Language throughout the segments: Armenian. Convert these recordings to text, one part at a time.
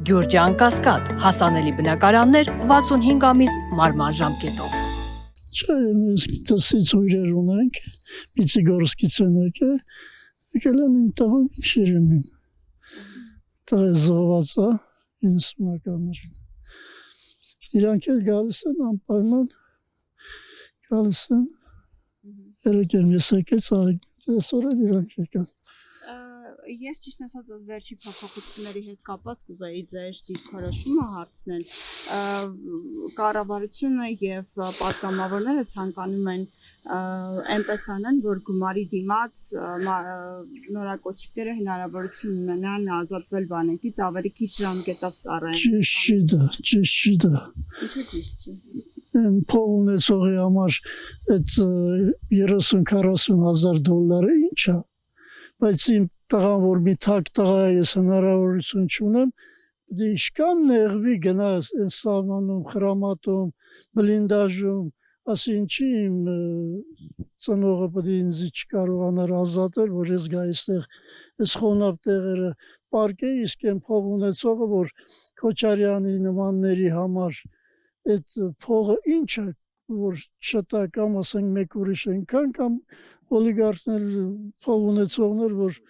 Գյուրջան Կասկադ, հասանելի բնակարաններ 65 ամիս մարման ժամկետով։ Դասից ուրեր ունենք, Պիցիգորսկից են եկել են իմ տղը Շիրիմին, տղը զոհված է 90-ականներին, իրանք էլ գալիս են անպայման, գալիս են, երեկ եմ ես եկեց, այսօր էլ իրանք եկան։ Ես ճիշտ ասած այս վերջի փոփոխությունների հետ կապված կուզեի ձեր դիրքորոշումը հարցնել։ Կառավարությունը եւ պատգամավորները ցանկանում են այնպես անեն, որ գումարի դիմաց նորակոչիկները հնարավորություն ունենան ազատվել բանակից ավելի քիչ ժամկետով ծառայեն։ Ճիշտ է։ Ինչու ճիշտ չի։ Փող ունեցողի համար այդ 30-40 հազար դոլարը ինչ է, բայց իմ տղան, որ մի թակ տղա է, ես հնարավորություն չունեմ, դե իշքան նեղվի գնա այն սահմանում, խրամատում, բլինդաժում, ասի ինչի իմ ծնողը պետք է ինձ չկարողանար ազատել, որ ես գա այստեղ այս խոնավ տեղերը պարկեի, իսկ այն փող ունեցողը, որ Քոչարյանի նմանների համար այդ փողը ինչ է, որ չտա կամ ասենք մեկ ուրիշ ենքան կամ օլիգարխներ փող ունեցողներ, որ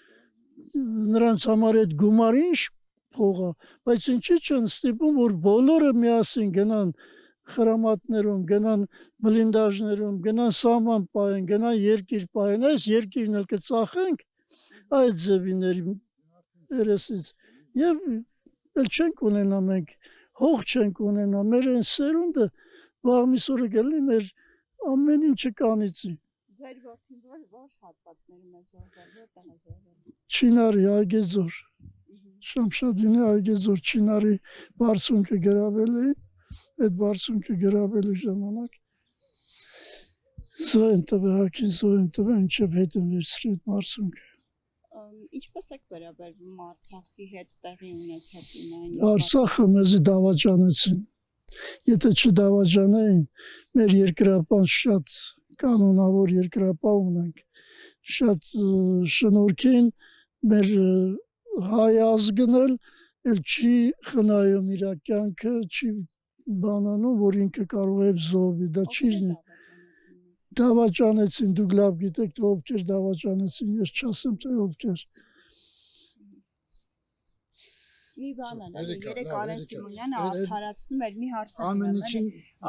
նրանց համար այդ գումարը ինչ փող է, բայց ինչի չեն ստիպում, որ բոլորը միասին գնան խրամատներում, գնան բլինդաժներում, գնան սահման պահեն, գնան երկիր պահեն, այս երկիրն էլ կծախենք այդ ձևիների երեսից եւ էլ չենք ունենա մենք, հող չենք ունենա, մեր այն սերունդը վաղմիսօրը գալի մեր ամեն ինչը կանիցի։ Ձեր որդին որ հատվածներում է զոհվել, որտեղ է զոհվել։ Չինարի Այգեզոր, Շամշադինի Այգեզոր Չինարի բարձունքը գրավել էին, այդ բարձունքը գրավելու ժամանակ զոհ են տվել, հակին զոհ են տվել, ինչև հետ են վերցրի այդ բարձունքը։ Ինչպես եք վերաբերվում Արցախի հետ տեղի ունեցածին։ Արցախը մեզի դավաճանեցին, եթե չդավաճանեին, մեր երկրապան շատ կանոնավոր երկրապահ ունենք, շատ շնորհքին մեր հայ ազգն էլ չի խնայում իր կյանքը, չի բանանում, որ ինքը կարող է զոհվի, դա չի դավաճանեցին, դուք լավ գիտեք, թե ովքեր դավաճանեցին, ես չասեմ, թե ովքեր։ Մի բան է, երեք Արեն Սիմոնյանը արդարացնում էր մի հարցը։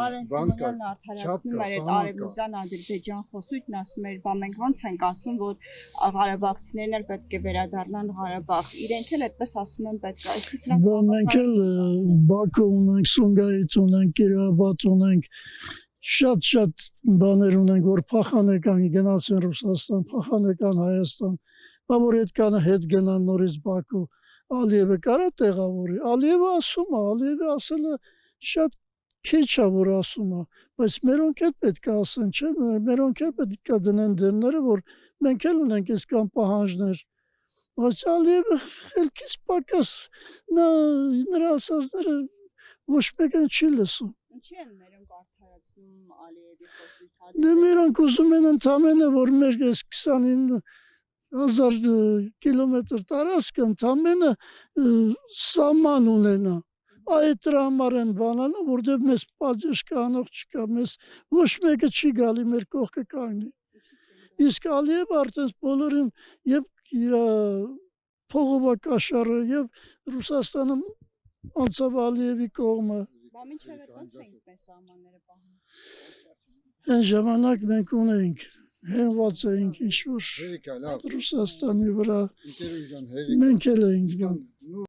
Արեն Սիմոնյանը արդարացնում էր այդ Արևմտյան Ադրբեջան խոսույթն, ասում էր, բա մենք ոնց ենք ասում, որ ղարաբաղցիներն էլ պետք է վերադառնան Ղարաբաղ։ Իրենք էլ այդպես ասում են պետք է, այսինքն սրանք մենք էլ Բաքու ունենք, Սումգայիթ ունենք, Կիրովաբադ ունենք, շատ բաներ ունենք, որ փախանեկան գնացին Ռուսաստան, փախանեկան Հայաստան, բա որ այդ կանը հետ գնան նորից Բաքու։ Ալիևը կարա տեղավորի, Ալիևը ասում է, Ալիևը ասելը շատ քիչ է, որ ասում է, բայց մերոնք էլ պետք է ասեն, չէ՞, մերոնք էլ պետք է դնեն դեմները, որ մենք էլ ունենք այսքան պահանջներ, բայց Ալիևը խելքից պակաս, նրա ասածները ոչ մեկն չի լսում։ Ինչի են մերոնք արդարացնում Ալիևի խոսույթը։ Դե մերոնք ուզում են ընդամենը, որ մեր այս 29,000 կիլոմետր տարածքը ընդամենը սահման ունենա։ Այդ դրա համար են բանանում, որտեղ մեզ պատժ կանող չկա, մեզ ոչ մեկը չի գալի մեր կողքը կանգնի։ Իսկ Ալիևը արդեն բոլորին եւ իր փողովակաշարը եւ Ռուսաստանը անցավ Ալիևի կողմը։ Բա մինչև այդ ոնց ենք մեր սահմանները պահում։ Այն ժամանակ մենք ունեինք հենված էինք ինչ-որ Ռուսաստանի վրա, մենք էլ էինք